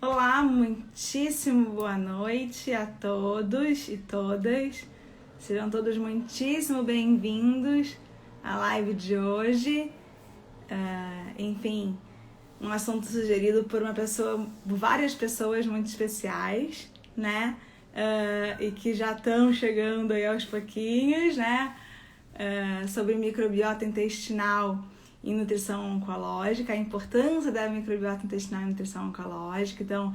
Olá, muitíssimo boa noite a todos e todas. Sejam todos muitíssimo bem-vindos à live de hoje. Enfim, um assunto sugerido por várias pessoas muito especiais, né? E que já estão chegando aí aos pouquinhos, né? Sobre microbiota intestinal em nutrição oncológica, a importância da microbiota intestinal em nutrição oncológica. Então,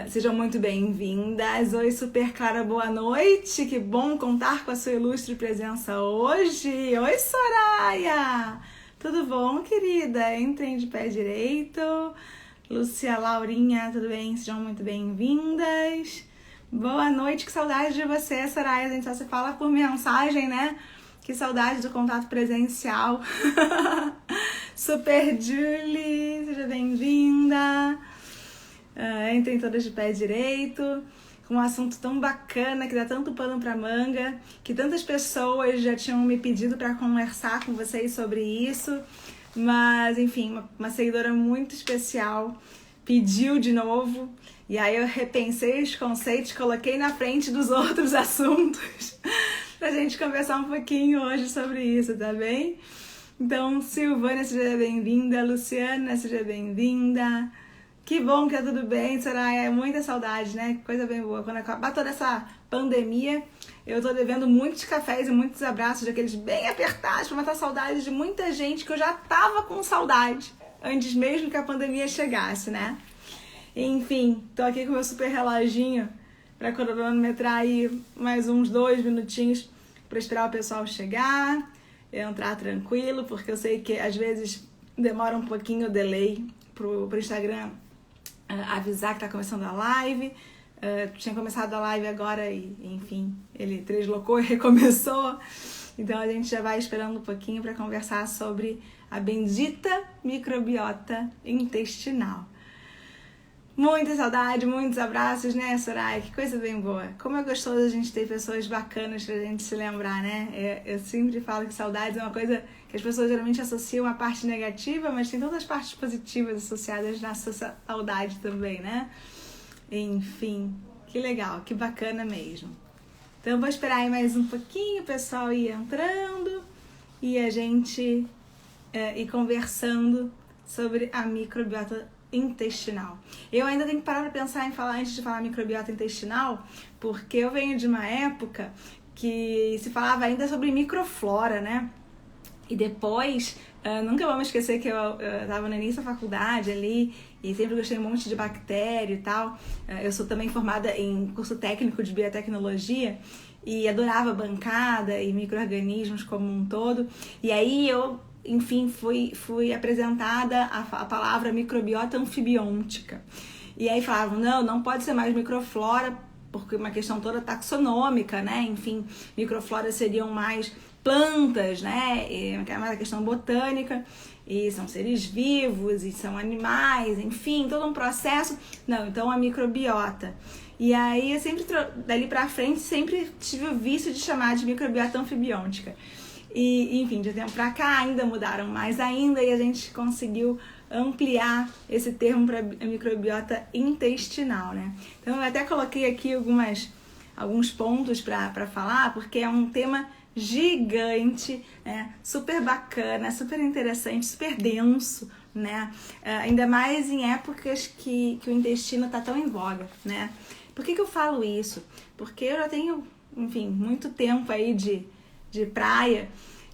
sejam muito bem-vindas. Oi, Super Clara, boa noite. Que bom contar com a sua ilustre presença hoje. Oi, Soraya. Tudo bom, querida? Entrem de pé direito. Lúcia, Laurinha, tudo bem? Sejam muito bem-vindas. Boa noite, que saudade de você, Soraya. A gente só se fala por mensagem, né? Que saudade do contato presencial. Super Julie, seja bem-vinda. Entrem todas de pé direito. Com um assunto tão bacana, que dá tanto pano pra manga, que tantas pessoas já tinham me pedido para conversar com vocês sobre isso. Mas, enfim, uma seguidora muito especial pediu de novo. E aí eu repensei os conceitos, coloquei na frente dos outros assuntos. Pra gente conversar um pouquinho hoje sobre isso, tá bem? Então, Silvânia, seja bem-vinda. Luciana, seja bem-vinda. Que bom que tá tudo bem, Soraya. Muita saudade, né? Que coisa bem boa. Quando acabar toda essa pandemia, eu tô devendo muitos cafés e muitos abraços, daqueles bem apertados, pra matar saudade de muita gente que eu já tava com saudade antes mesmo que a pandemia chegasse, né? Enfim, tô aqui com o meu super reloginho pra cronometrar aí mais uns 2 minutinhos para esperar o pessoal chegar, entrar tranquilo, porque eu sei que às vezes demora um pouquinho o delay pro Instagram avisar que tá começando a live. Tinha começado a live agora e, enfim, ele deslocou e recomeçou. Então a gente já vai esperando um pouquinho para conversar sobre a bendita microbiota intestinal. Muita saudade, muitos abraços, né, Soraya? Que coisa bem boa. Como é gostoso a gente ter pessoas bacanas pra gente se lembrar, né? Eu sempre falo que saudades é uma coisa que as pessoas geralmente associam a parte negativa, mas tem todas as partes positivas associadas na saudade também, né? Enfim, que legal, que bacana mesmo. Então, vou esperar aí mais um pouquinho, o pessoal ir entrando e a gente ir conversando sobre a microbiota intestinal. Eu ainda tenho que parar para pensar em falar antes de falar microbiota intestinal, porque eu venho de uma época que se falava ainda sobre microflora, né? E depois, nunca vamos esquecer que eu estava no início da faculdade ali e sempre gostei um monte de bactéria e tal. Eu sou também formada em curso técnico de biotecnologia e adorava bancada e micro-organismos como um todo. E aí enfim, fui apresentada a palavra microbiota anfibiôtica. E aí falavam, não pode ser mais microflora, porque uma questão toda taxonômica, né? Enfim, microflora seriam mais plantas, né? É uma questão botânica, e são seres vivos, e são animais, enfim, todo um processo. Não, então a microbiota. E aí eu sempre, dali pra frente, sempre tive o vício de chamar de microbiota anfibiôtica. E, enfim, de tempo pra cá ainda mudaram mais ainda e a gente conseguiu ampliar esse termo para microbiota intestinal, né? Então eu até coloquei aqui alguns pontos para falar, porque é um tema gigante, né? Super bacana, super interessante, super denso, né? Ainda mais em épocas que o intestino tá tão em voga, né? Por que eu falo isso? Porque eu já tenho, enfim, muito tempo aí de praia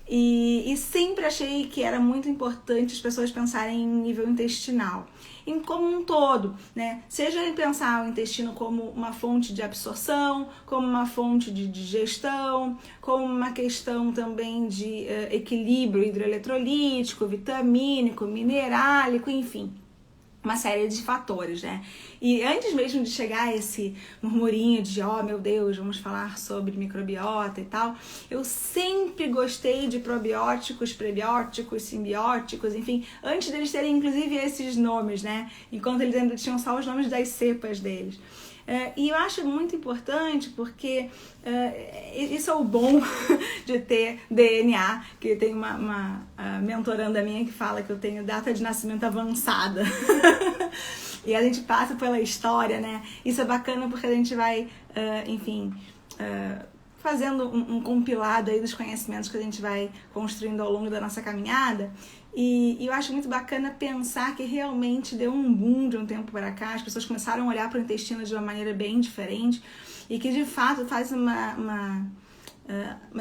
e sempre achei que era muito importante as pessoas pensarem em nível intestinal, em como um todo, né? Seja em pensar o intestino como uma fonte de absorção, como uma fonte de digestão, como uma questão também de equilíbrio hidroeletrolítico, vitamínico, minerálico, enfim, uma série de fatores, né? E antes mesmo de chegar a esse murmurinho de, meu Deus, vamos falar sobre microbiota e tal, eu sempre gostei de probióticos, prebióticos, simbióticos, enfim, antes deles terem inclusive esses nomes, né? Enquanto eles ainda tinham só os nomes das cepas deles. E eu acho muito importante porque isso é o bom de ter DNA, que tem uma mentoranda minha que fala que eu tenho data de nascimento avançada. e a gente passa pela história, né? Isso é bacana porque a gente vai, fazendo um compilado aí dos conhecimentos que a gente vai construindo ao longo da nossa caminhada. E eu acho muito bacana pensar que realmente deu um boom de um tempo para cá, as pessoas começaram a olhar para o intestino de uma maneira bem diferente e que de fato faz uma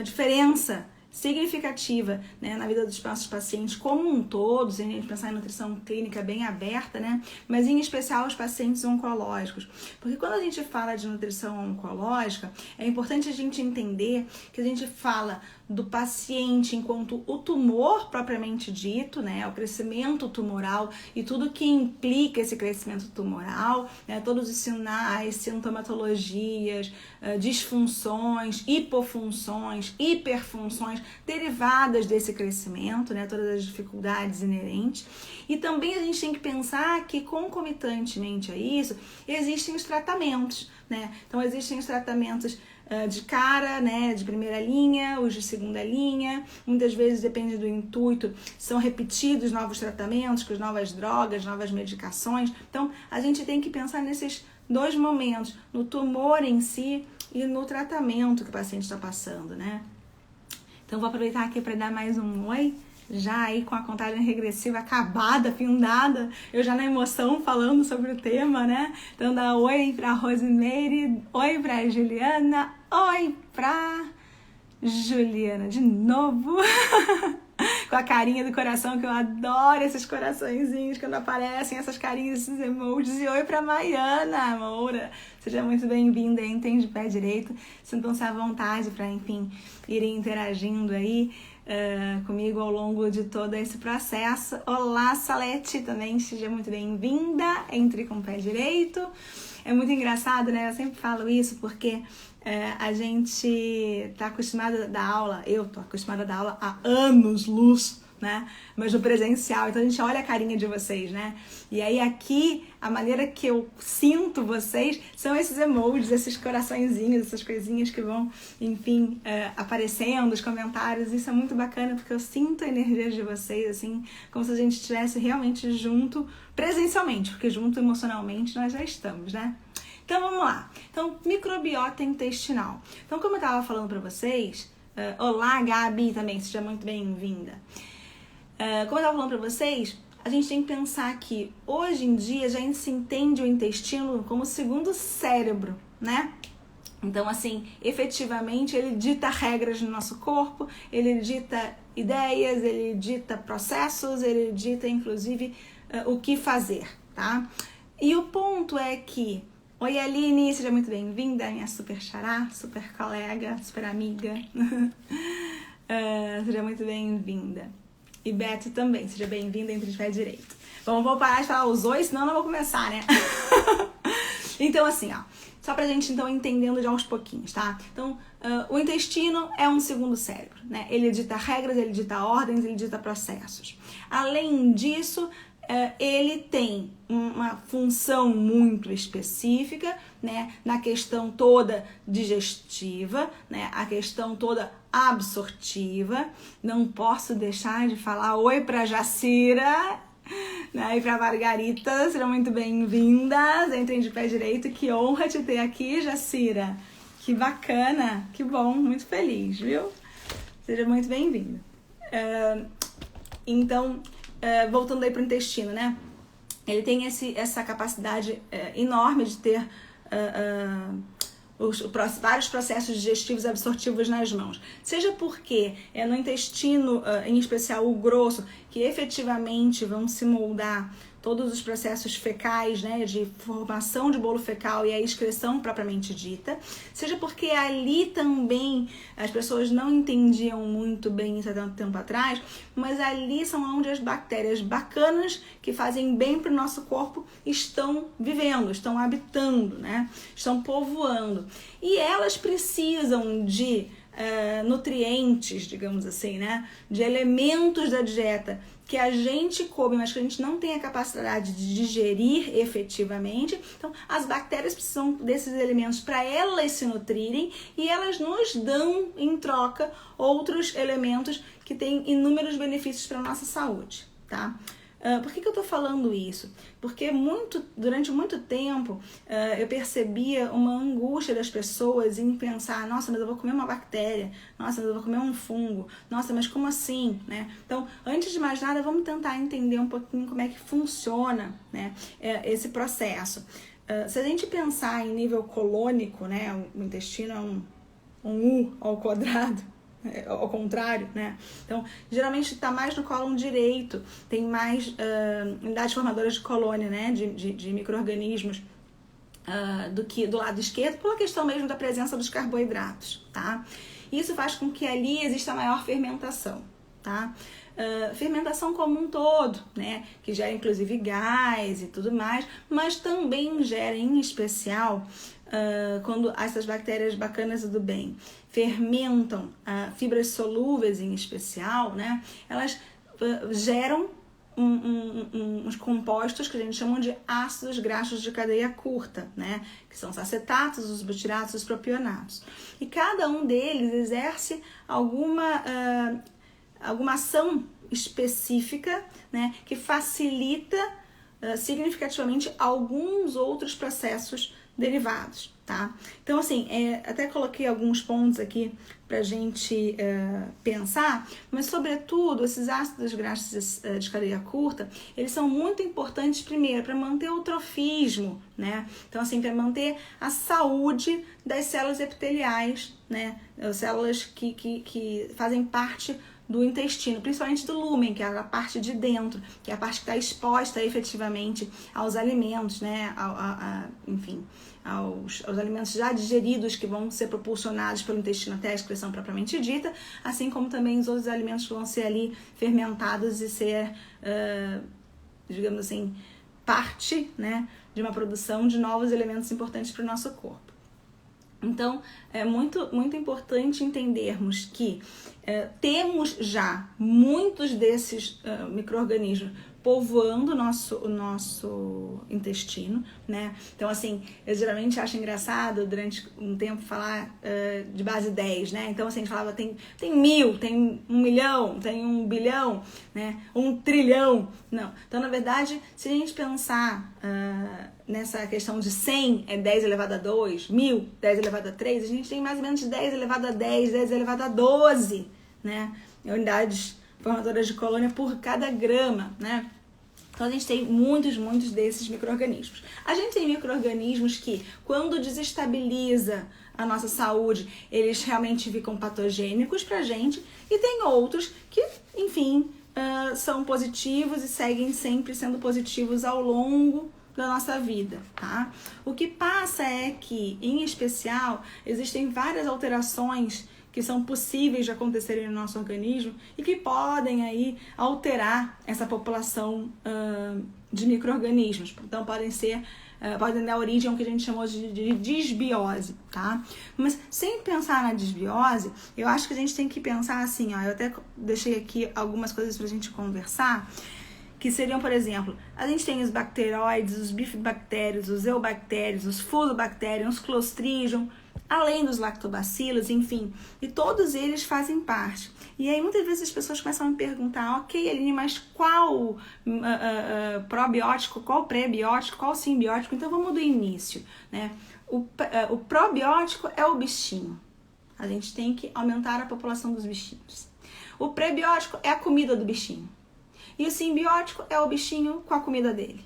diferença significativa, né, na vida dos nossos pacientes como um todo, se a gente pensar em nutrição clínica bem aberta, né, mas em especial os pacientes oncológicos. Porque quando a gente fala de nutrição oncológica, é importante a gente entender que a gente fala do paciente enquanto o tumor propriamente dito, né, o crescimento tumoral e tudo que implica esse crescimento tumoral, né, todos os sinais, sintomatologias, disfunções, hipofunções, hiperfunções derivadas desse crescimento, né, todas as dificuldades inerentes. E também a gente tem que pensar que concomitantemente a isso existem os tratamentos, né? Então existem os tratamentos de cara, né, de primeira linha, os de segunda linha, muitas vezes depende do intuito, são repetidos novos tratamentos, com novas drogas, novas medicações. Então a gente tem que pensar nesses dois momentos, no tumor em si e no tratamento que o paciente está passando, né? Então vou aproveitar aqui para dar mais um oi, já aí com a contagem regressiva acabada, findada, eu já na emoção falando sobre o tema, né? Então dá oi pra Rosimeire, oi pra Juliana, oi pra Juliana de novo, com a carinha do coração, que eu adoro esses coraçõezinhos quando aparecem essas carinhas, esses emojis, e oi pra Maiana Moura, seja muito bem-vinda, Entende Pé Direito, sintam-se à vontade para, enfim, irem interagindo aí comigo ao longo de todo esse processo. Olá, Salete, também seja muito bem-vinda, entre com o pé direito. É muito engraçado, né? Eu sempre falo isso porque a gente tá acostumada a dar aula, eu tô acostumada a dar aula há anos-luz, né? Mas no presencial, então a gente olha a carinha de vocês, né? E aí aqui, a maneira que eu sinto vocês são esses emojis, esses coraçõezinhos, essas coisinhas que vão, enfim, aparecendo, os comentários. Isso é muito bacana porque eu sinto a energia de vocês, assim, como se a gente estivesse realmente junto presencialmente, porque junto emocionalmente nós já estamos, né? Então vamos lá. Então, microbiota intestinal. Então, como eu tava falando pra vocês, olá, Gabi, também, seja muito bem-vinda. Como eu estava falando para vocês, a gente tem que pensar que hoje em dia a gente se entende o intestino como o segundo cérebro, né? Então, assim, efetivamente ele dita regras no nosso corpo, ele dita ideias, ele dita processos, ele dita inclusive o que fazer, tá? E o ponto é que, oi Aline, seja muito bem-vinda, minha super xará, super colega, super amiga, seja muito bem-vinda. E Beto também, seja bem-vinda entre pé direito. Bom, vou parar de falar os oi, senão eu não vou começar, né? Então, assim, ó, só pra gente, então, entendendo de aos pouquinhos, tá? Então, o intestino é um segundo cérebro, né? Ele dita regras, ele dita ordens, ele dita processos. Além disso, ele tem uma função muito específica, né, na questão toda digestiva, né, a questão toda absortiva. Não posso deixar de falar oi para Jacira, né, e para Margarita, sejam muito bem-vindas, entrem de pé direito, que honra te ter aqui, Jacira, que bacana, que bom, muito feliz, viu? Seja muito bem-vinda. Então, voltando aí para o intestino, né? Ele tem essa capacidade enorme de ter vários processos digestivos e absortivos nas mãos. Seja porque é no intestino, em especial o grosso, que efetivamente vão se moldar todos os processos fecais, né, de formação de bolo fecal e a excreção propriamente dita, seja porque ali também as pessoas não entendiam muito bem isso há tanto tempo atrás, mas ali são onde as bactérias bacanas que fazem bem para o nosso corpo estão vivendo, estão habitando, né, estão povoando. E elas precisam de nutrientes, digamos assim, né, de elementos da dieta que a gente come, mas que a gente não tem a capacidade de digerir efetivamente. Então, as bactérias precisam desses elementos para elas se nutrirem e elas nos dão, em troca, outros elementos que têm inúmeros benefícios para a nossa saúde, tá? Por que eu tô falando isso? Porque durante muito tempo eu percebia uma angústia das pessoas em pensar, nossa, mas eu vou comer uma bactéria, nossa, mas eu vou comer um fungo, nossa, mas como assim, né? Então, antes de mais nada, vamos tentar entender um pouquinho como é que funciona, né, esse processo. Se a gente pensar em nível colônico, né, o intestino é um U ao quadrado, ao contrário, né? Então, geralmente está mais no cólon direito, tem mais unidades formadoras de colônia, né? De micro-organismos do que do lado esquerdo, pela questão mesmo da presença dos carboidratos, tá? Isso faz com que ali exista maior fermentação, tá? Fermentação como um todo, né? Que gera inclusive gás e tudo mais, mas também gera em especial quando essas bactérias bacanas do bem fermentam fibras solúveis em especial, né? Elas geram uns compostos que a gente chama de ácidos graxos de cadeia curta, né? Que são os acetatos, os butiratos, os propionatos. E cada um deles exerce alguma ação específica, né? Que facilita significativamente alguns outros processos derivados, tá? Então, assim, até coloquei alguns pontos aqui pra gente pensar, mas, sobretudo, esses ácidos graxos de cadeia curta, eles são muito importantes, primeiro, para manter o trofismo, né? Então, assim, para manter a saúde das células epiteliais, né? As células que fazem parte do intestino, principalmente do lúmen, que é a parte de dentro, que é a parte que está exposta efetivamente aos alimentos, né? Enfim, aos alimentos já digeridos que vão ser propulsionados pelo intestino até a excreção propriamente dita, assim como também os outros alimentos que vão ser ali fermentados e ser, digamos assim, parte, né, de uma produção de novos elementos importantes para o nosso corpo. Então, é muito importante entendermos que temos já muitos desses micro-organismos povoando o nosso intestino, né? Então, assim, eu geralmente acho engraçado durante um tempo falar de base 10, né? Então, assim, a gente falava tem 1000, tem 1 milhão, tem 1 bilhão, né? 1 trilhão. Não. Então, na verdade, se a gente pensar nessa questão de 100 é 10 elevado a 2, 1000, 10 elevado a 3, a gente tem mais ou menos 10 elevado a 10, 10 elevado a 12, né? Unidades formadoras de colônia por cada grama, né? Então, a gente tem muitos desses micro-organismos. A gente tem micro-organismos que, quando desestabiliza a nossa saúde, eles realmente ficam patogênicos pra gente, e tem outros que, enfim, são positivos e seguem sempre sendo positivos ao longo da nossa vida, tá? O que passa é que, em especial, existem várias alterações que são possíveis de acontecerem no nosso organismo e que podem aí alterar essa população de micro-organismos. Então, podem dar origem ao que a gente chamou de disbiose, tá? Mas sem pensar na disbiose, eu acho que a gente tem que pensar assim, ó, eu até deixei aqui algumas coisas pra gente conversar, que seriam, por exemplo, a gente tem os bacteroides, os bifidobactérios, os eubactérios, os fusobactérios, os clostridium, além dos lactobacilos, enfim, e todos eles fazem parte. E aí muitas vezes as pessoas começam a me perguntar, ok, Aline, mas qual probiótico, qual pré-biótico, qual simbiótico? Então vamos do início, né? O probiótico é o bichinho. A gente tem que aumentar a população dos bichinhos. O pré-biótico é a comida do bichinho. E o simbiótico é o bichinho com a comida dele.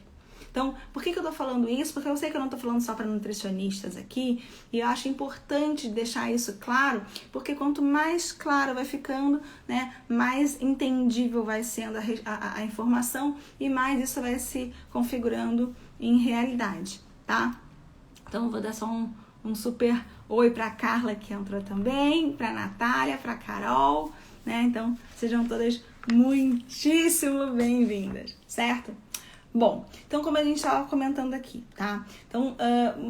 Então, por que eu tô falando isso? Porque eu sei que eu não tô falando só para nutricionistas aqui, e eu acho importante deixar isso claro, porque quanto mais claro vai ficando, né, mais entendível vai sendo a informação e mais isso vai se configurando em realidade, tá? Então, eu vou dar só um super oi pra Carla, que entrou também, pra Natália, pra Carol, né? Então, sejam todas muitíssimo bem-vindas, certo? Bom, então como a gente estava comentando aqui, tá? Então,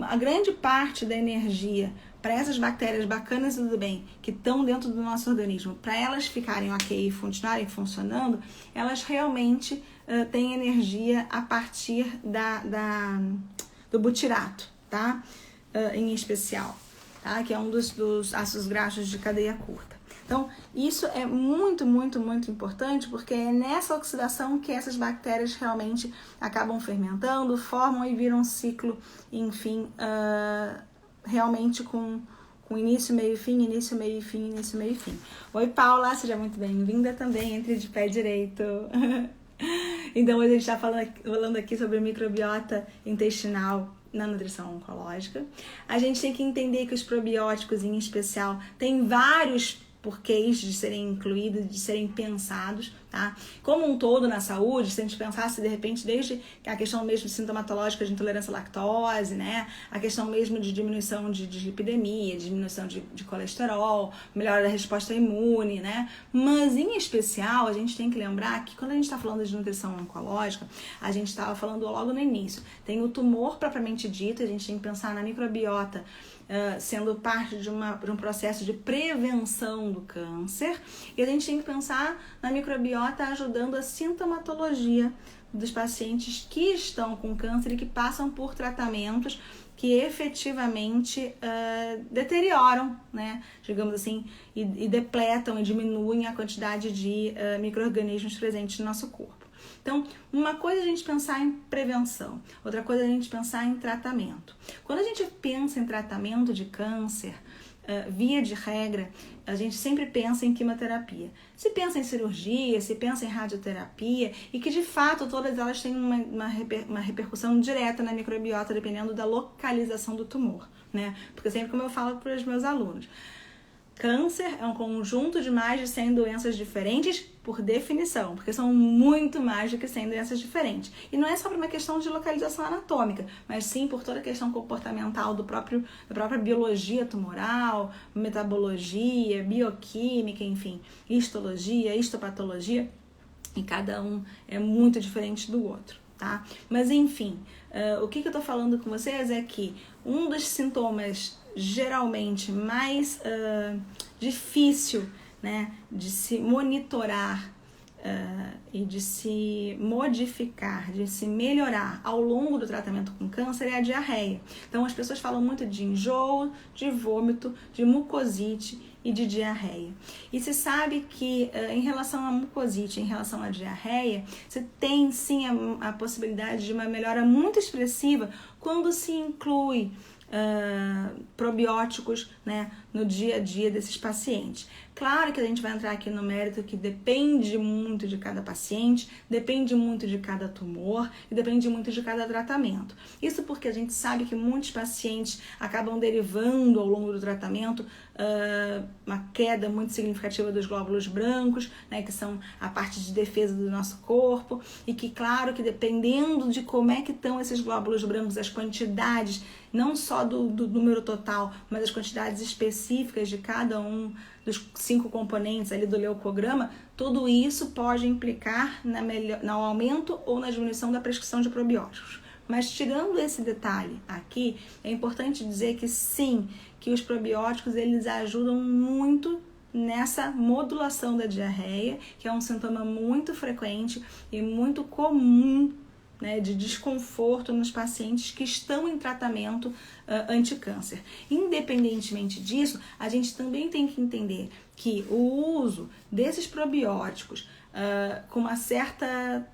a grande parte da energia para essas bactérias bacanas e do bem que estão dentro do nosso organismo, para elas ficarem ok e continuarem funcionando, elas realmente têm energia a partir do butirato, tá? Em especial, tá? Que é um dos ácidos graxos de cadeia curta. Então, isso é muito, muito, muito importante, porque é nessa oxidação que essas bactérias realmente acabam fermentando, formam e viram um ciclo, enfim, realmente com início, meio e fim, início, meio e fim, início, meio e fim. Oi, Paula, seja muito bem-vinda também, entre de pé direito. Então, hoje a gente está falando aqui sobre microbiota intestinal na nutrição oncológica. A gente tem que entender que os probióticos, em especial, têm vários porquês de serem incluídos, de serem pensados, tá? Como um todo na saúde, se a gente pensasse de repente desde a questão mesmo sintomatológica de intolerância à lactose, né? A questão mesmo de diminuição de dislipidemia, diminuição de colesterol, melhora da resposta imune, né? Mas em especial a gente tem que lembrar que quando a gente está falando de nutrição oncológica, a gente estava falando logo no início, tem o tumor propriamente dito, a gente tem que pensar na microbiota sendo parte de um processo de prevenção do câncer, e a gente tem que pensar na microbiota ajudando a sintomatologia dos pacientes que estão com câncer e que passam por tratamentos que efetivamente deterioram, né, digamos assim, e depletam e diminuem a quantidade de micro-organismos presentes no nosso corpo. Então, uma coisa é a gente pensar em prevenção, outra coisa é a gente pensar em tratamento. Quando a gente pensa em tratamento de câncer, via de regra, a gente sempre pensa em quimioterapia. Se pensa em cirurgia, se pensa em radioterapia, e que de fato todas elas têm uma repercussão direta na microbiota, dependendo da localização do tumor, né? Porque sempre como eu falo para os meus alunos, câncer é um conjunto de mais de 100 doenças diferentes por definição, porque são muito mais do que 100 doenças diferentes. E não é só por uma questão de localização anatômica, mas sim por toda a questão comportamental da própria biologia tumoral, metabologia, bioquímica, enfim, histologia, histopatologia, e cada um é muito diferente do outro, tá? Mas enfim, o que eu tô falando com vocês é que um dos sintomas geralmente mais difícil, né, de se monitorar e de se modificar, de se melhorar ao longo do tratamento com câncer é a diarreia. Então as pessoas falam muito de enjoo, de vômito, de mucosite e de diarreia. E se sabe que em relação à mucosite, em relação à diarreia, você tem sim a possibilidade de uma melhora muito expressiva quando se inclui probióticos, né, no dia a dia desses pacientes. Claro que a gente vai entrar aqui no mérito que depende muito de cada paciente, depende muito de cada tumor e depende muito de cada tratamento. Isso porque a gente sabe que muitos pacientes acabam derivando ao longo do tratamento uma queda muito significativa dos glóbulos brancos, né, que são a parte de defesa do nosso corpo, e que claro que dependendo de como é que estão esses glóbulos brancos, as quantidades, não só do número total, mas as quantidades específicas de cada um dos 5 componentes ali do leucograma, tudo isso pode implicar no aumento ou na diminuição da prescrição de probióticos. Mas tirando esse detalhe aqui, é importante dizer que sim, que os probióticos eles ajudam muito nessa modulação da diarreia, que é um sintoma muito frequente e muito comum, né, de desconforto nos pacientes que estão em tratamento anticâncer. Independentemente disso, a gente também tem que entender que o uso desses probióticos com uma certa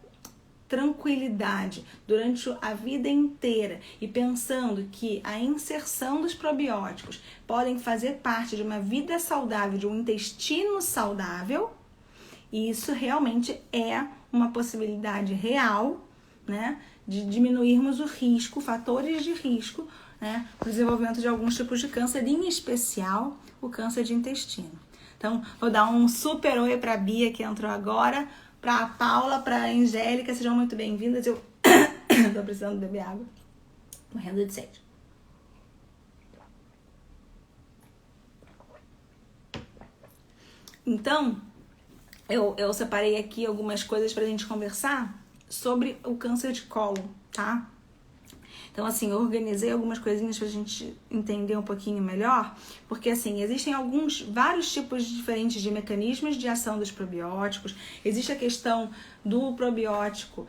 tranquilidade durante a vida inteira e pensando que a inserção dos probióticos podem fazer parte de uma vida saudável, de um intestino saudável, isso realmente é uma possibilidade real, né, de diminuirmos o risco, fatores de risco, né, para o desenvolvimento de alguns tipos de câncer, em especial o câncer de intestino. Então, vou dar um super oi para a Bia, que entrou agora, para a Paula, para a Angélica, sejam muito bem-vindas. Eu tô precisando beber água, morrendo de sede. Então, eu separei aqui algumas coisas para a gente conversar sobre o câncer de colo, tá? Então, assim, eu organizei algumas coisinhas pra gente entender um pouquinho melhor, porque, assim, existem vários tipos diferentes de mecanismos de ação dos probióticos. Existe a questão do probiótico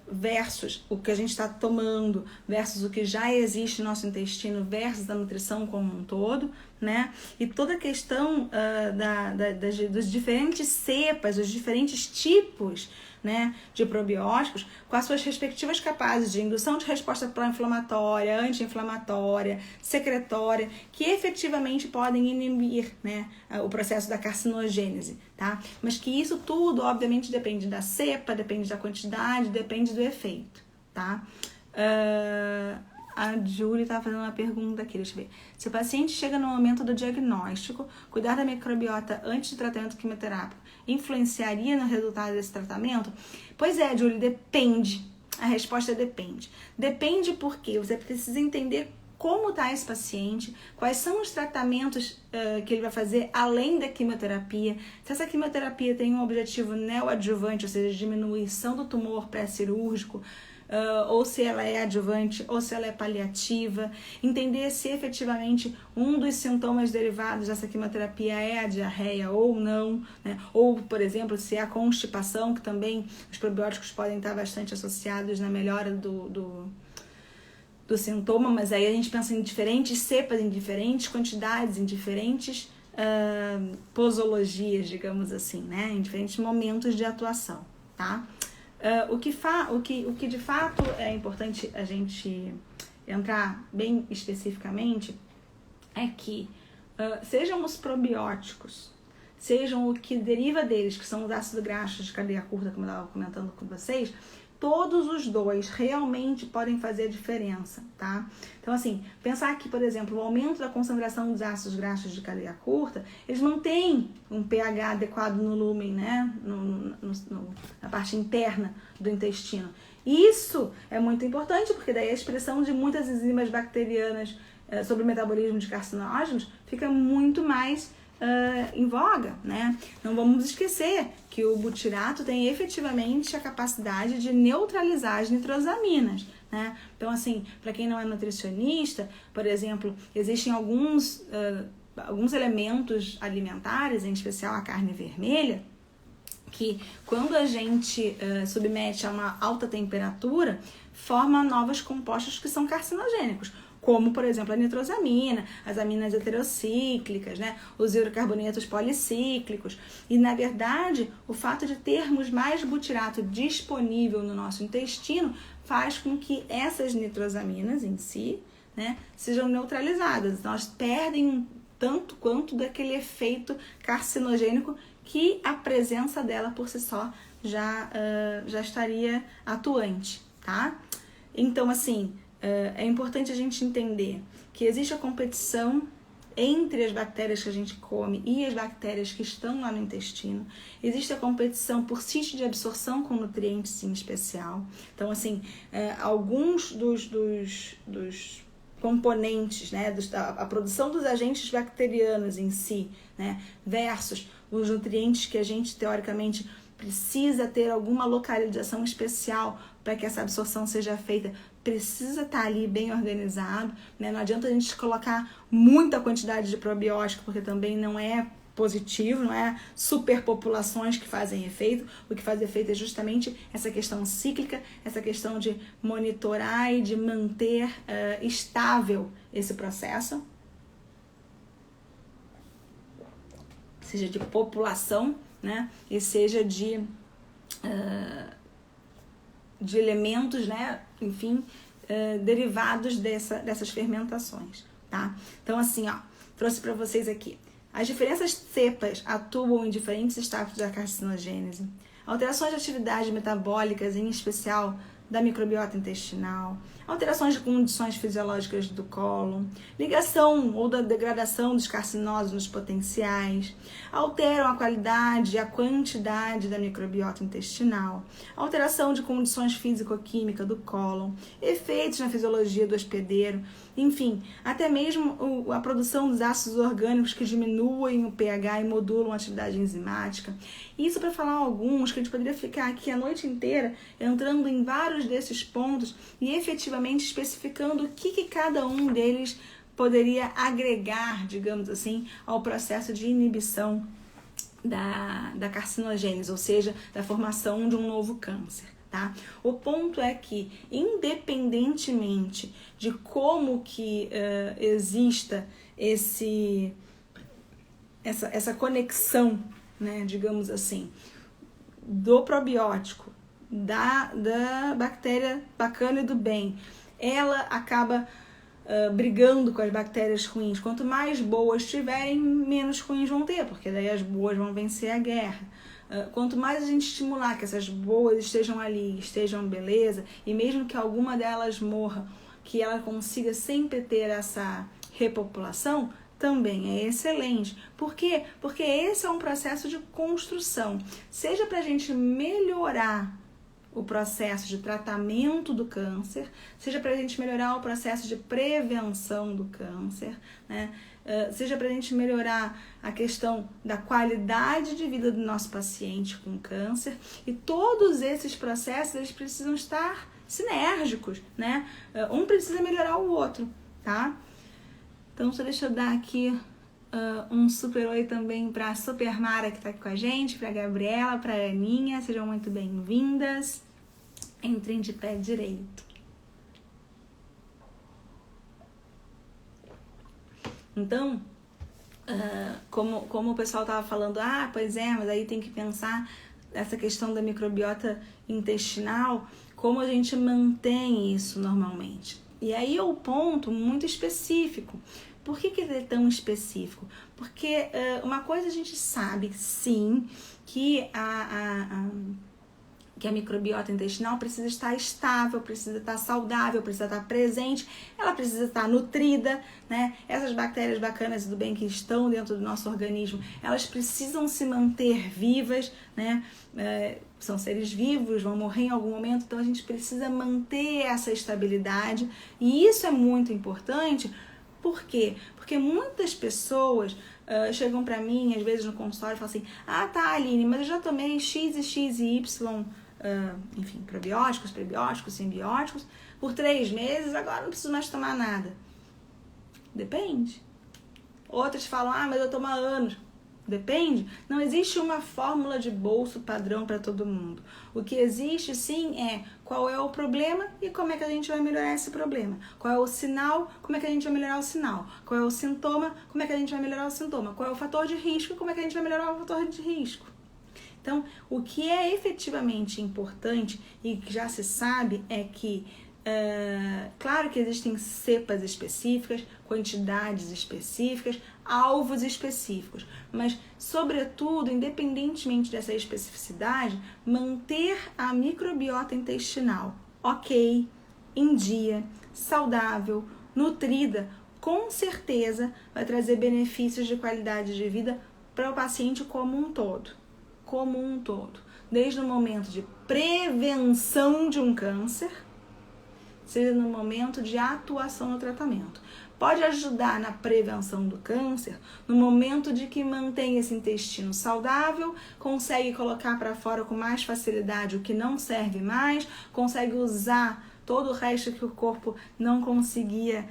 versus o que a gente está tomando, versus o que já existe no nosso intestino, versus a nutrição como um todo, né? E toda a questão dos diferentes cepas, os diferentes tipos, né, de probióticos, com as suas respectivas capazes de indução de resposta pró-inflamatória, anti-inflamatória, secretória, que efetivamente podem inibir, né, o processo da carcinogênese, tá? Mas que isso tudo, obviamente, depende da cepa, depende da quantidade, depende do efeito, tá? A Júlia estava fazendo uma pergunta aqui, deixa eu ver. Se o paciente chega no momento do diagnóstico, cuidar da microbiota antes do tratamento quimioterápico influenciaria no resultado desse tratamento? Pois é, Júlia, depende. A resposta depende. Depende porque você precisa entender como está esse paciente, quais são os tratamentos que ele vai fazer além da quimioterapia, se essa quimioterapia tem um objetivo neoadjuvante, ou seja, diminuição do tumor pré-cirúrgico, ou se ela é adjuvante, ou se ela é paliativa, entender se efetivamente um dos sintomas derivados dessa quimioterapia é a diarreia ou não, né? Ou, por exemplo, se é a constipação, que também os probióticos podem estar bastante associados na melhora do sintoma, mas aí a gente pensa em diferentes cepas, em diferentes quantidades, em diferentes posologias, digamos assim, né? Em diferentes momentos de atuação, tá? O que de fato é importante a gente entrar bem especificamente é que sejam os probióticos, sejam o que deriva deles, que são os ácidos graxos de cadeia curta, como eu estava comentando com vocês, todos os dois realmente podem fazer diferença, tá? Então, assim, pensar que, por exemplo, o aumento da concentração dos ácidos graxos de cadeia curta, eles não têm um pH adequado no lúmen, né? Na parte interna do intestino. Isso é muito importante, porque daí a expressão de muitas enzimas bacterianas sobre o metabolismo de carcinógenos fica muito mais em voga, né? Não vamos esquecer que o butirato tem efetivamente a capacidade de neutralizar as nitrosaminas, né? Então, assim, para quem não é nutricionista, por exemplo, existem alguns elementos alimentares, em especial a carne vermelha, que quando a gente submete a uma alta temperatura, forma novos compostos que são carcinogênicos, como, por exemplo, a nitrosamina, as aminas heterocíclicas, né? Os hidrocarbonetos policíclicos. E, na verdade, o fato de termos mais butirato disponível no nosso intestino faz com que essas nitrosaminas em si, né, sejam neutralizadas. Então, elas perdem tanto quanto daquele efeito carcinogênico que a presença dela por si só já estaria atuante, tá? Então, assim, é importante a gente entender que existe a competição entre as bactérias que a gente come e as bactérias que estão lá no intestino. Existe a competição por sítio de absorção com nutrientes em especial. Então, assim, alguns dos componentes, né, a produção dos agentes bacterianos em si, né, versus os nutrientes que a gente, teoricamente, precisa ter alguma localização especial para que essa absorção seja feita, precisa estar ali bem organizado, né? Não adianta a gente colocar muita quantidade de probiótico, porque também não é positivo, não é superpopulações que fazem efeito. O que faz efeito é justamente essa questão cíclica, essa questão de monitorar e de manter estável esse processo, seja de população, né? E seja de elementos, né? Enfim, derivados dessas fermentações, tá? Então, assim, ó, trouxe para vocês aqui. As diferentes cepas atuam em diferentes estágios da carcinogênese. Alterações de atividades metabólicas, em especial da microbiota intestinal, alterações de condições fisiológicas do cólon, ligação ou da degradação dos carcinógenos potenciais, alteram a qualidade e a quantidade da microbiota intestinal, alteração de condições físico-químicas do cólon, efeitos na fisiologia do hospedeiro, enfim, até mesmo a produção dos ácidos orgânicos que diminuem o pH e modulam a atividade enzimática. Isso para falar alguns que a gente poderia ficar aqui a noite inteira entrando em vários vários desses pontos e efetivamente especificando o que cada um deles poderia agregar, digamos assim, ao processo de inibição da carcinogênese, ou seja, da formação de um novo câncer. Tá? O ponto é que, independentemente de como que exista essa conexão, né, digamos assim, do probiótico, da bactéria bacana e do bem, ela acaba brigando com as bactérias ruins. Quanto mais boas tiverem, menos ruins vão ter, porque daí as boas vão vencer a guerra. Quanto mais a gente estimular que essas boas estejam ali, estejam beleza, e mesmo que alguma delas morra, que ela consiga sempre ter essa repopulação, também é excelente. Por quê? Porque esse é um processo de construção. Seja para a gente melhorar o processo de tratamento do câncer, seja para a gente melhorar o processo de prevenção do câncer, né? Seja para a gente melhorar a questão da qualidade de vida do nosso paciente com câncer, e todos esses processos eles precisam estar sinérgicos, né? Um precisa melhorar o outro, tá? Então, só deixa eu dar aqui um super oi também para a Super Mara que está aqui com a gente, para a Gabriela, para a Aninha, sejam muito bem-vindas. Entrem de pé direito. Então, como o pessoal estava falando, pois é, mas aí tem que pensar essa questão da microbiota intestinal, como a gente mantém isso normalmente. E aí é o ponto muito específico. Por que ele é tão específico? Porque uma coisa a gente sabe, sim, que a microbiota intestinal precisa estar estável, precisa estar saudável, precisa estar presente, ela precisa estar nutrida, né? Essas bactérias bacanas e do bem que estão dentro do nosso organismo, elas precisam se manter vivas, né? São seres vivos, vão morrer em algum momento, então a gente precisa manter essa estabilidade, e isso é muito importante. Por quê? Porque muitas pessoas chegam para mim, às vezes no consultório, e falam assim, tá, Aline, mas eu já tomei X e X e Y, enfim, probióticos, prebióticos, simbióticos, por 3 meses, agora não preciso mais tomar nada. Depende. Outras falam, mas eu tomo há anos. Depende. Não existe uma fórmula de bolso padrão para todo mundo. O que existe, sim, é qual é o problema e como é que a gente vai melhorar esse problema. Qual é o sinal, como é que a gente vai melhorar o sinal. Qual é o sintoma, como é que a gente vai melhorar o sintoma. Qual é o fator de risco e como é que a gente vai melhorar o fator de risco. Então, o que é efetivamente importante e que já se sabe é que, claro que existem cepas específicas, quantidades específicas, alvos específicos, mas, sobretudo, independentemente dessa especificidade, manter a microbiota intestinal ok, em dia, saudável, nutrida, com certeza vai trazer benefícios de qualidade de vida para o paciente como um todo. Desde o momento de prevenção de um câncer, seja no momento de atuação no tratamento. Pode ajudar na prevenção do câncer no momento de que mantém esse intestino saudável, consegue colocar para fora com mais facilidade o que não serve mais, consegue usar todo o resto que o corpo não conseguia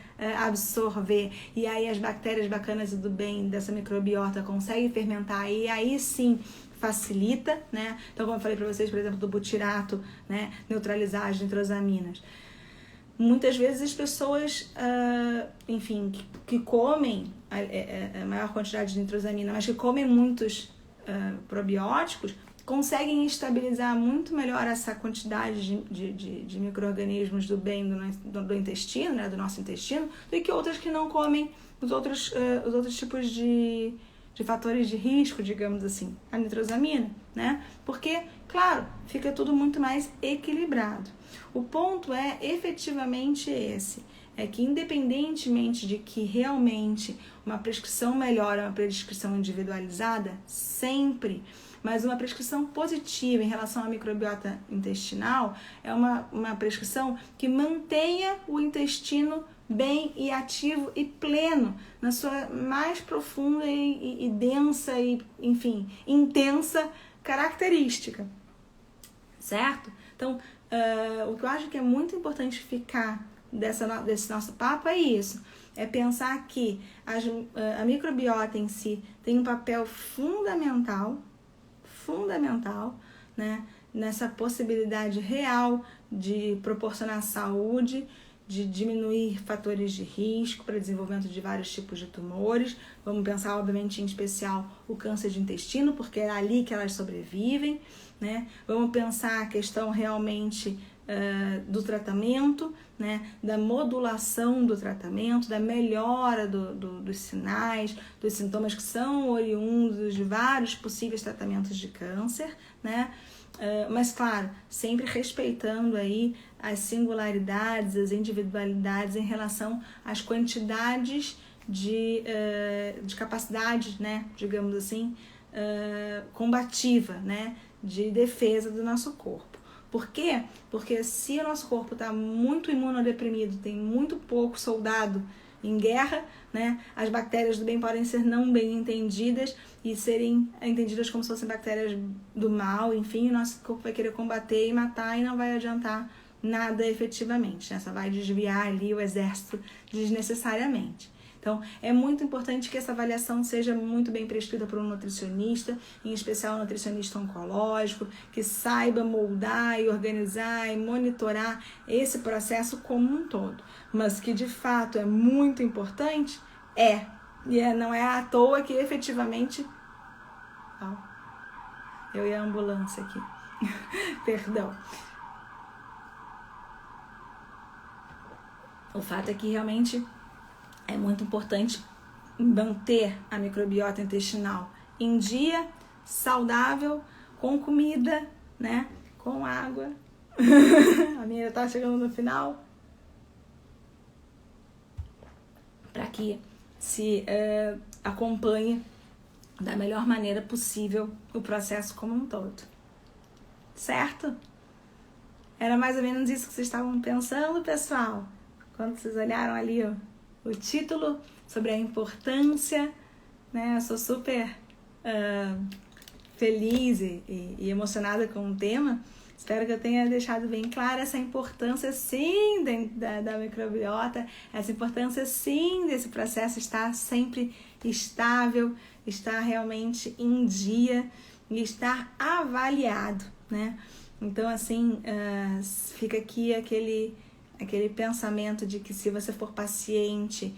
absorver, e aí as bactérias bacanas e do bem dessa microbiota conseguem fermentar, e aí sim facilita, né? Então, como eu falei para vocês, por exemplo, do butirato, né? Neutralizar as nitrosaminas. Muitas vezes as pessoas, enfim, que comem a maior quantidade de nitrosamina, mas que comem muitos probióticos, conseguem estabilizar muito melhor essa quantidade de micro-organismos do bem do intestino, né, do nosso intestino, do que outras que não comem os outros tipos de fatores de risco, digamos assim, a nitrosamina, né? Porque, claro, fica tudo muito mais equilibrado. O ponto é efetivamente esse, é que independentemente de que realmente uma prescrição melhor é uma prescrição individualizada, sempre, mas uma prescrição positiva em relação à microbiota intestinal é uma prescrição que mantenha o intestino bem e ativo e pleno na sua mais profunda e densa e, enfim, intensa característica, certo? Então, o que eu acho que é muito importante ficar desse nosso papo é isso. É pensar que a microbiota em si tem um papel fundamental, né, nessa possibilidade real de proporcionar saúde, de diminuir fatores de risco para desenvolvimento de vários tipos de tumores. Vamos pensar, obviamente, em especial o câncer de intestino, porque é ali que elas sobrevivem, né? Vamos pensar a questão realmente do tratamento, né? Da modulação do tratamento, da melhora dos sinais, dos sintomas que são oriundos de vários possíveis tratamentos de câncer, né? Mas claro, sempre respeitando aí as singularidades, as individualidades em relação às quantidades de capacidade, né, digamos assim, combativa, né, de defesa do nosso corpo. Por quê? Porque se o nosso corpo está muito imunodeprimido, tem muito pouco soldado em guerra, né, as bactérias do bem podem ser não bem entendidas e serem entendidas como se fossem bactérias do mal, enfim, o nosso corpo vai querer combater e matar e não vai adiantar nada efetivamente, né? Só vai desviar ali o exército desnecessariamente. Então, é muito importante que essa avaliação seja muito bem prescrita por um nutricionista, em especial um nutricionista oncológico, que saiba moldar e organizar e monitorar esse processo como um todo. Mas que, de fato, é muito importante, não é à toa que, efetivamente... Eu e a ambulância aqui. Perdão. O fato é que, realmente... é muito importante manter a microbiota intestinal em dia, saudável, com comida, né? Com água. A minha já tá chegando no final. Para que se acompanhe da melhor maneira possível o processo como um todo. Certo? Era mais ou menos isso que vocês estavam pensando, pessoal? Quando vocês olharam ali, ó, o título sobre a importância, né? Eu sou super feliz e emocionada com o tema. Espero que eu tenha deixado bem clara essa importância, sim, da microbiota, essa importância, sim, desse processo estar sempre estável, estar realmente em dia e estar avaliado, né? Então, assim, fica aqui aquele pensamento de que se você for paciente,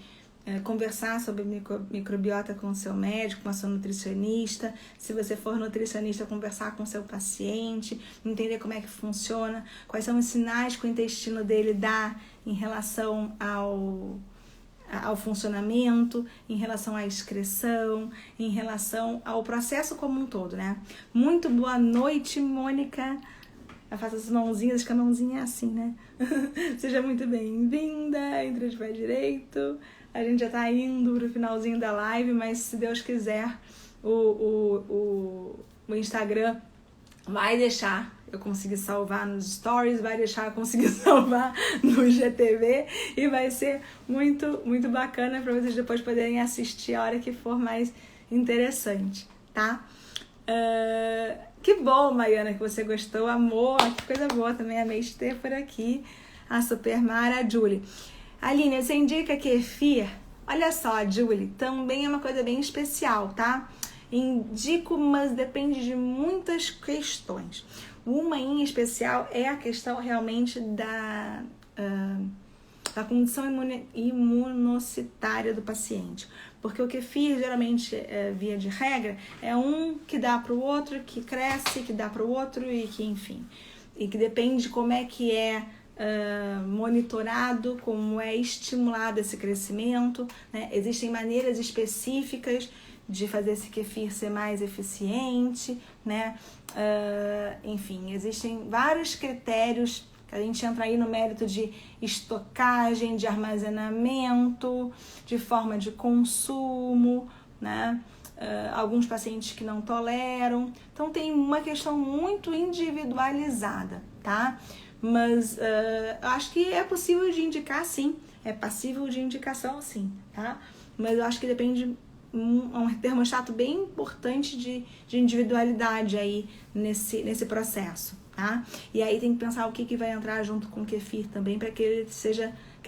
conversar sobre microbiota com o seu médico, com a sua nutricionista. Se você for nutricionista, conversar com o seu paciente, entender como é que funciona, quais são os sinais que o intestino dele dá em relação ao funcionamento, em relação à excreção, em relação ao processo como um todo, né? Muito boa noite, Mônica. Eu faço as mãozinhas, que a mãozinha é assim, né? Seja muito bem-vinda, entre de pé direito. A gente já tá indo pro finalzinho da live, mas se Deus quiser, o Instagram vai deixar eu conseguir salvar nos stories, vai deixar eu conseguir salvar no GTV e vai ser muito, muito bacana para vocês depois poderem assistir a hora que for mais interessante, tá? Que bom, Maiana, que você gostou, amor, que coisa boa, também amei te ter por aqui, a Super Mara, a Julie. Aline, você indica kefir? Olha só, Julie, também é uma coisa bem especial, tá? Indico, mas depende de muitas questões. Uma em especial é a questão realmente da condição imunocitária do paciente. Porque o kefir, geralmente, via de regra, é um que dá para o outro, que cresce, que dá para o outro e que, enfim. E que depende de como é que é monitorado, como é estimulado esse crescimento, né? Existem maneiras específicas de fazer esse kefir ser mais eficiente, né? Enfim, existem vários critérios que a gente entra aí no mérito de estocagem, de armazenamento, de forma de consumo, né? Alguns pacientes que não toleram. Então, tem uma questão muito individualizada, tá? Mas eu acho que é possível de indicar, sim. É passível de indicação, sim, tá? Mas eu acho que depende um termostato bem importante de individualidade aí nesse processo, tá? E aí tem que pensar o que vai entrar junto com o kefir também, para que ele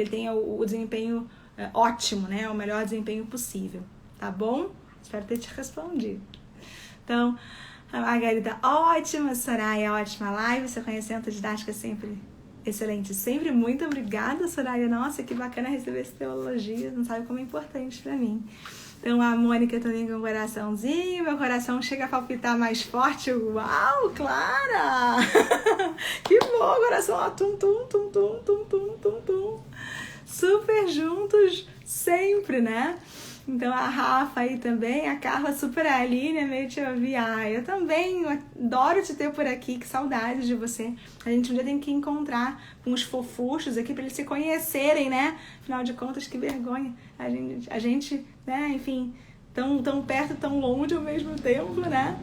tenha o desempenho ótimo, né? O melhor desempenho possível, tá bom? Espero ter te respondido. Então, a Margarida, ótima, Soraya, ótima live, seu conhecimento didático é sempre excelente, sempre. Muito obrigada, Soraya. Nossa, que bacana receber esse teu elogio, não sabe como é importante pra mim. Então, a Mônica também com um coraçãozinho, meu coração chega a palpitar mais forte. Uau, Clara! Que bom, coração, ó, tum, tum, tum, tum, tum, tum, tum, tum. Super juntos, sempre, né? Então, a Rafa aí também, a Carla super Aline, meio te ouvir. Eu também adoro te ter por aqui, que saudade de você. A gente um dia tem que encontrar com os fofuchos aqui para eles se conhecerem, né? Afinal de contas, que vergonha. A gente, né, enfim, tão perto, tão longe ao mesmo tempo, né?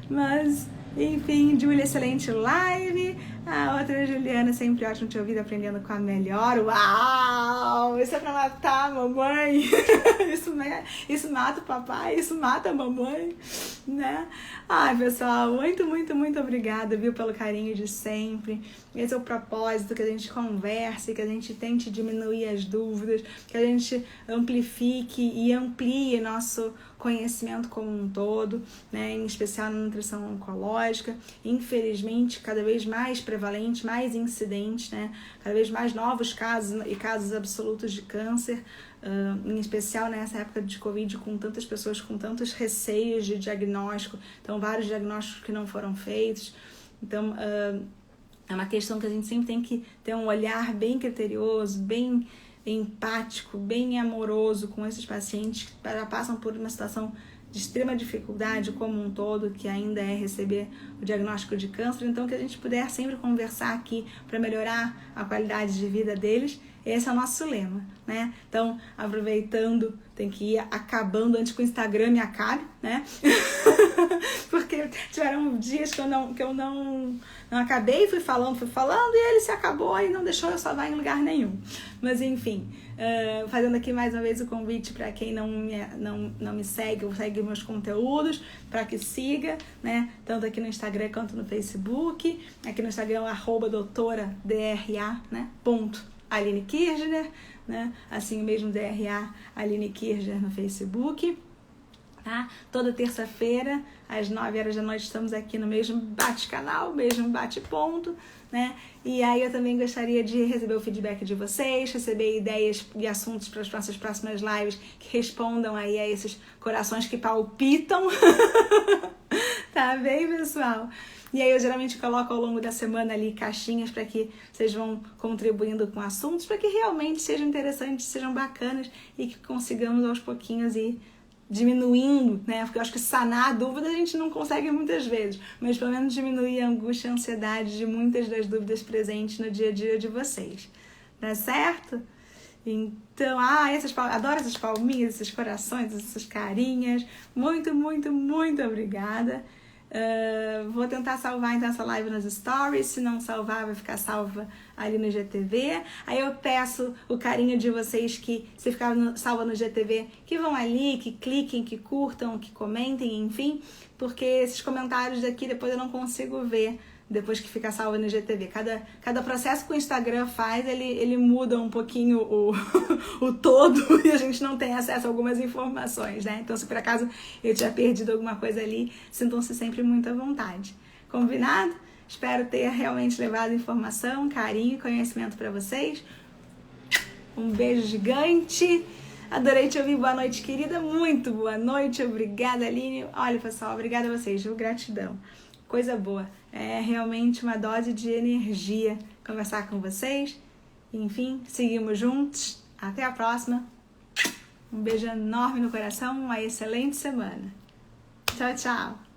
Mas, enfim, Júlia, excelente live. A outra, Juliana, sempre ótimo te ouvir, aprendendo com a melhor. Uau! Isso é pra matar a mamãe. Isso mata o papai, isso mata a mamãe, né? Ai, pessoal, muito, muito, muito obrigada, viu, pelo carinho de sempre. Esse é o propósito, que a gente converse, que a gente tente diminuir as dúvidas, que a gente amplifique e amplie nosso conhecimento como um todo, né? Em especial na nutrição oncológica. Infelizmente, cada vez mais prevalente, mais incidente, né? Cada vez mais novos casos e casos absolutos de câncer, em especial nessa época de Covid, com tantas pessoas com tantos receios de diagnóstico, então vários diagnósticos que não foram feitos. Então, é uma questão que a gente sempre tem que ter um olhar bem criterioso, bem empático, bem amoroso com esses pacientes que já passam por uma situação de extrema dificuldade como um todo, que ainda é receber o diagnóstico de câncer. Então, que a gente puder sempre conversar aqui para melhorar a qualidade de vida deles, esse é o nosso lema, né? Então, aproveitando, tem que ir acabando antes que o Instagram me acabe, né? Porque tiveram dias que eu não acabei, fui falando, e ele se acabou e não deixou eu salvar em lugar nenhum. Mas, enfim, fazendo aqui mais uma vez o convite para quem não me segue ou segue meus conteúdos, para que siga, né? Tanto aqui no Instagram quanto no Facebook. Aqui no Instagram, @doutora_DRA, né? Aline Kirchner, né? Assim mesmo, DRA Aline Kirchner no Facebook. Tá? Toda terça-feira, às 9 horas da noite, estamos aqui no mesmo bate-canal, mesmo bate-ponto, né? E aí eu também gostaria de receber o feedback de vocês, receber ideias e assuntos para as nossas próximas lives que respondam aí a esses corações que palpitam. Tá bem, pessoal? E aí eu geralmente coloco ao longo da semana ali caixinhas para que vocês vão contribuindo com assuntos, para que realmente sejam interessantes, sejam bacanas e que consigamos aos pouquinhos ir diminuindo, né? Porque eu acho que sanar a dúvida a gente não consegue muitas vezes, mas pelo menos diminuir a angústia e a ansiedade de muitas das dúvidas presentes no dia a dia de vocês. Tá certo? Então, adoro essas palminhas, esses corações, essas carinhas. Muito, muito, muito obrigada. Vou tentar salvar então essa live nas stories. Se não salvar, vai ficar salva ali no GTV. Aí eu peço o carinho de vocês que, se ficar salva no GTV, que vão ali, que cliquem, que curtam, que comentem, enfim, porque esses comentários daqui depois eu não consigo ver depois que fica salvo no GTV. Cada processo que o Instagram faz, ele muda um pouquinho o todo e a gente não tem acesso a algumas informações, né? Então, se por acaso eu tiver perdido alguma coisa ali, sintam-se sempre muito à vontade. Combinado? Espero ter realmente levado informação, carinho e conhecimento para vocês. Um beijo gigante. Adorei te ouvir. Boa noite, querida. Muito boa noite. Obrigada, Aline. Olha, pessoal, obrigada a vocês, viu? Gratidão. Coisa boa. É realmente uma dose de energia conversar com vocês. Enfim, seguimos juntos. Até a próxima. Um beijo enorme no coração. Uma excelente semana. Tchau, tchau.